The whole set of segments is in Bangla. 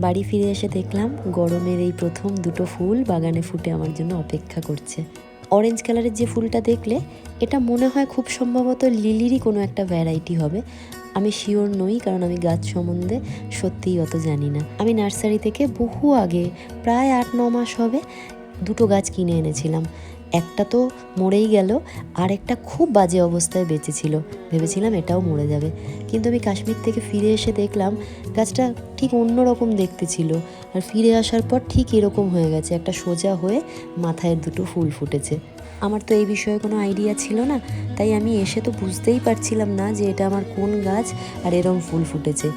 বাড়ি ফিরে এসে দেখলাম গরমের এই প্রথম দুটো ফুল বাগানে ফুটে আমার জন্য অপেক্ষা করছে। অরেঞ্জ কালারের যে ফুলটা দেখলে, এটা মনে হয় খুব সম্ভবত লিলিরই কোনো একটা ভ্যারাইটি হবে। আমি শিওর নই, কারণ আমি গাছ সম্বন্ধে সত্যিই অত জানি না। আমি নার্সারি থেকে বহু আগে, প্রায় 8-9 মাস হবে, দুটো গাছ কিনে এনেছিলাম। একটা তো মরেই গেল, আর একটা খুব বাজে অবস্থায় বেঁচেছিল। ভেবেছিলাম এটাও মরে যাবে, কিন্তু আমি কাশ্মীর থেকে ফিরে এসে দেখলাম গাছটা ঠিক অন্যরকম দেখতে ছিল। আর ফিরে আসার পর ঠিক এরকম হয়ে গেছে, একটা সোজা হয়ে মাথায় দুটো ফুল ফুটেছে। আমার তো এই বিষয়ে কোনো আইডিয়া ছিল না, তাই আমি এসে তো বুঝতেই পারছিলাম না যে এটা আমার কোন গাছ আর এরম ফুল ফুটেছে।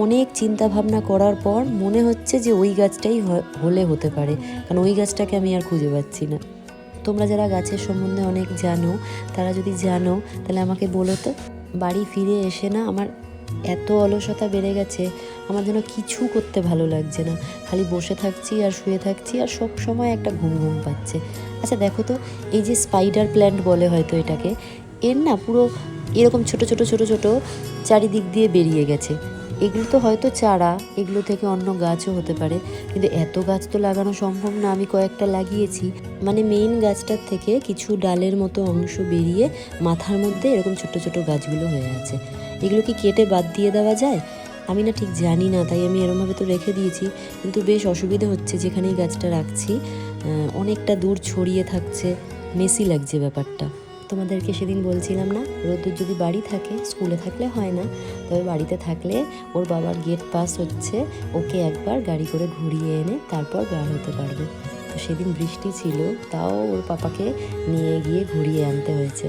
অনেক চিন্তা ভাবনা করার পর মনে হচ্ছে যে ওই গাছটাই হলে হতে পারে, কারণ ওই গাছটাকে আমি আর খুঁজে পাচ্ছি না। তোমরা যারা গাছের সম্বন্ধে অনেক জানো, তারা যদি জানো তাহলে আমাকে বলো তো। বাড়ি ফিরে এসে না আমার এত অলসতা বেড়ে গেছে, আমার যেন কিছু করতে ভালো লাগছে না। খালি বসে থাকছি আর শুয়ে থাকছি, আর সব সময় একটা ঘুম ঘুম পাচ্ছে। আচ্ছা দেখো তো, এই যে স্পাইডার প্ল্যান্ট বলে হয়তো এটাকে, এর না পুরো এরকম ছোট ছোট ছোট ছোট চারিদিক দিয়ে বেরিয়ে গেছে। এগুলো তো হয়তো চারা, এগুলো থেকে অন্য গাছও হতে পারে, কিন্তু এত গাছ তো লাগানো সম্ভব না। আমি কয়েকটা লাগিয়েছি, মানে মেইন গাছটার থেকে কিছু ডালের মতো অংশ বেরিয়ে মাথার মধ্যে এরকম ছোট ছোট গাছগুলো হয়ে আছে। এগুলো কি কেটে বাদ দিয়ে দেওয়া যায়? আমি না ঠিক জানি না, তাই আমি এরমভাবে তো রেখে দিয়েছি। কিন্তু বেশ অসুবিধে হচ্ছে, যেখানেই গাছটা রাখছি অনেকটা দূর ছড়িয়ে থাকছে, মেসি লাগছে ব্যাপারটা। তোমাদেরকে সেদিন বলছিলাম না, রোদ্দুর যদি বাড়ি থাকে, স্কুলে থাকলে হয় না, তবে বাড়িতে থাকলে ওর বাবার গেট পাস হচ্ছে, ওকে একবার গাড়ি করে ঘুরিয়ে এনে তারপর বার হতে পারবে। তো সেদিন বৃষ্টি ছিল, তাও ওর পাপাকে নিয়ে গিয়ে ঘুরিয়ে আনতে হয়েছে।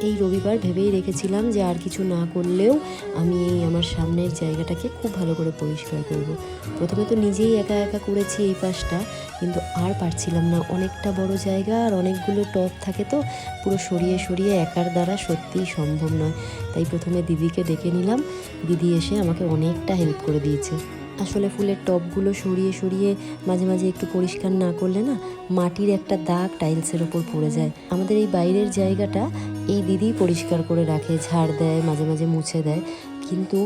এই রবিবার ভেবেই রেখেছিলাম যে আর কিছু না করলেও আমি এই আমার সামনের জায়গাটাকে খুব ভালো করে পরিষ্কার করব। প্রথমে তো নিজেই একা একা করেছি এই পাশটা, কিন্তু আর পারছিলাম না। অনেকটা বড় জায়গা আর অনেকগুলো টব থাকে, তো পুরো সরিয়ে সরিয়ে একার দ্বারা সত্যিই সম্ভব নয়। তাই প্রথমে দিদিকে ডেকে নিলাম, দিদি এসে আমাকে অনেকটা হেল্প করে দিয়েছে। আসলে ফুলের টবগুলো সরিয়ে সরিয়ে মাঝে মাঝে একটু পরিষ্কার না করলে না, মাটির একটা দাগ টাইলসের ওপর পড়ে যায়। আমাদের এই বাইরের জায়গাটা এই দিদি পরিষ্কার করে রাখে, ঝাড় দেয়, মাঝে মাঝে মুছে দেয়, কিন্তু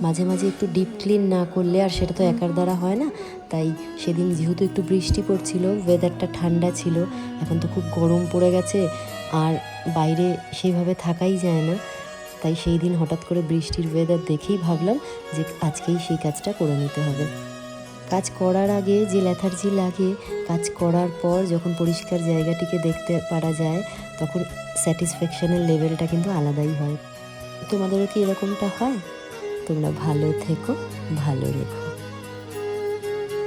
মাঝে মাঝে একটু ডিপ ক্লিন না করলে আর সেটা তো একার দ্বারা হয় না। তাই সেদিন যেহেতু একটু বৃষ্টি পড়ছিল, ওয়েদারটা ঠান্ডা ছিল, এখন তো খুব গরম পড়ে গেছে আর বাইরে সেইভাবে থাকাই যায় না, তাই সেই দিন হঠাৎ করে বৃষ্টির ওয়েদার দেখেই ভাবলাম যে আজকেই সেই কাজটা করে নিতে হবে। কাজ করার আগে যে লেথার্জি লাগে, কাজ করার পর যখন পরিষ্কার জায়গাটিকে দেখতে পারা যায়, তখন স্যাটিসফ্যাকশনের লেভেলটা কিন্তু আলাদাই হয়। তোমাদেরও কি এরকমটা হয়? তোমরা ভালো থেকো, ভালো রেখো।